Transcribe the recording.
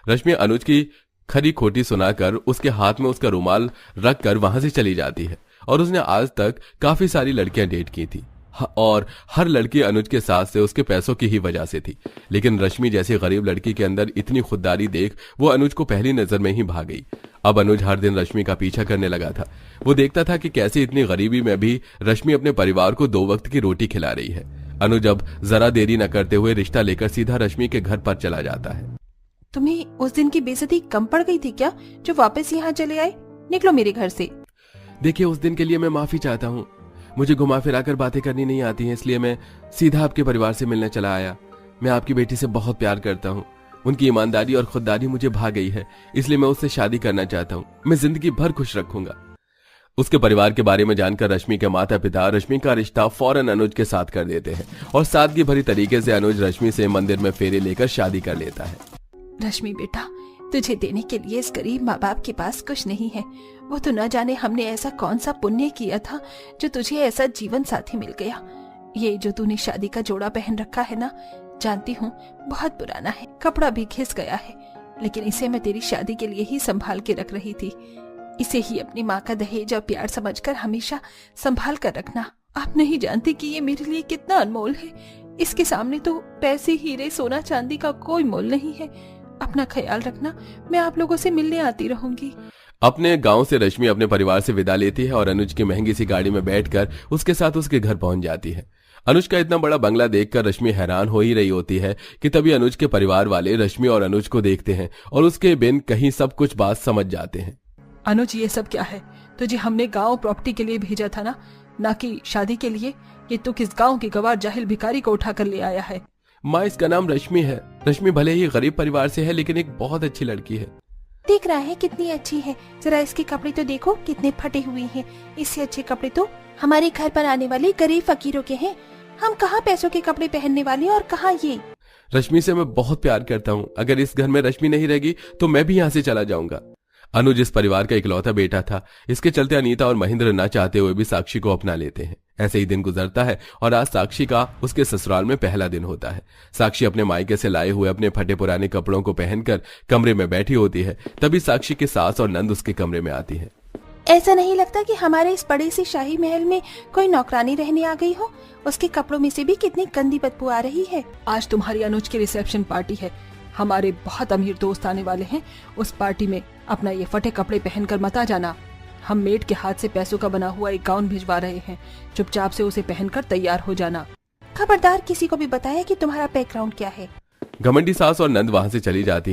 रश्मि अनुज की खरी खोटी सुनाकर उसके हाथ में उसका रुमाल रख कर वहां से चली जाती है। और उसने आज तक काफी सारी लड़कियां डेट की थी और हर लड़की अनुज के साथ से उसके पैसों की ही वजह से थी। लेकिन रश्मि जैसी गरीब लड़की के अंदर इतनी खुददारी देख वो अनुज को पहली नजर में ही भाग गई। अब अनुज हर दिन रश्मि का पीछा करने लगा था। वो देखता था कि कैसे इतनी गरीबी में भी रश्मि अपने परिवार को 2 वक्त की रोटी खिला रही है। अनुज अब जरा देरी न करते हुए रिश्ता लेकर सीधा रश्मि के घर पर चला जाता है। तुम्हें उस दिन की बेइज्जती कम पड़ गई थी क्या, जो वापस यहाँ चले आए? निकलो मेरे घर से। देखिए, उस दिन के लिए मैं माफी चाहता हूँ। मुझे घुमा फिरा कर बातें करनी नहीं आती हैं, इसलिए मैं सीधा आपके परिवार से मिलने चला आया। मैं आपकी बेटी से बहुत प्यार करता हूँ। उनकी ईमानदारी और खुददारी मुझे भा गई है, इसलिए मैं उससे शादी करना चाहता हूँ। मैं जिंदगी भर खुश रखूंगा। उसके परिवार के बारे में जानकर रश्मि के माता पिता रश्मि का रिश्ता फौरन अनुज के साथ कर देते हैं और सादगी भरी तरीके से अनुज रश्मि से मंदिर में फेरे लेकर शादी कर लेता है। रश्मि बेटा, तुझे देने के लिए इस गरीब माँ बाप के पास कुछ नहीं है। वो तो न जाने हमने ऐसा कौन सा पुण्य किया था जो तुझे ऐसा जीवन साथी मिल गया। ये जो तूने शादी का जोड़ा पहन रखा है ना, जानती हूँ बहुत पुराना है, कपड़ा भी घिस गया है, लेकिन इसे मैं तेरी शादी के लिए ही संभाल के रख रही थी। इसे ही अपनी माँ का दहेज और प्यार समझकर हमेशा संभाल कर रखना। आप नहीं जानती कि ये मेरे लिए कितना अनमोल है। इसके सामने तो पैसे, हीरे, सोना चांदी का कोई मोल नहीं है। अपना ख्याल रखना, मैं आप लोगों से मिलने आती रहूंगी। अपने गांव से रश्मि अपने परिवार से विदा लेती है और अनुज की महंगी सी गाड़ी में बैठकर उसके साथ उसके घर पहुंच जाती है। अनुज का इतना बड़ा बंगला देखकर रश्मि हैरान हो ही रही होती है कि तभी अनुज के परिवार वाले रश्मि और अनुज को देखते हैं और उसके बिन कहीं सब कुछ बात समझ जाते हैं। अनुज, ये सब क्या है? तुझे हमने गांव प्रॉपर्टी के लिए भेजा था ना कि शादी के लिए। ये तो किस गांव के गवार जाहिल भिखारी को उठा कर ले आया है। माँ, इसका नाम रश्मि है। रश्मि भले ही गरीब परिवार से है, लेकिन एक बहुत अच्छी लड़की है। देख रहा है कितनी अच्छी है? जरा इसके कपड़े तो देखो, कितने फटे हुए हैं। इससे अच्छे कपड़े तो हमारे घर पर आने वाले गरीब फकीरों के हैं। हम कहाँ पैसों के कपड़े पहनने वाले और कहाँ ये। रश्मि से मैं बहुत प्यार करता हूँ। अगर इस घर में रश्मि नहीं रहेगी तो मैं भी यहाँ से चला जाऊंगा। अनुज इस परिवार का इकलौता बेटा था। इसके चलते अनीता और महेंद्र न चाहते हुए भी साक्षी को अपना लेते हैं। ऐसे ही दिन गुजरता है और आज साक्षी का उसके ससुराल में पहला दिन होता है। साक्षी अपने मायके से लाए हुए अपने फटे पुराने कपड़ों को पहनकर कमरे में बैठी होती है। तभी साक्षी के सास और नंद उसके कमरे में आती है। ऐसा नहीं लगता कि हमारे इस बड़े से शाही महल में कोई नौकरानी रहने आ गई हो? उसके कपड़ों में से भी कितनी गंदी बदबू आ रही है। आज तुम्हारी अनुज की रिसेप्शन पार्टी है। हमारे बहुत अमीर दोस्त आने वाले हैं। उस पार्टी में अपना ये फटे कपड़े पहनकर मत आ जाना। हम मेड के हाथ से पैसों का बना हुआ एक गाउन भिजवा रहे हैं। चुपचाप से उसे पहनकर तैयार हो जाना। खबरदार किसी को भी बताया कि तुम्हारा बैकग्राउंड क्या है। घमंडी सास और नंद वहां से चली जाती है।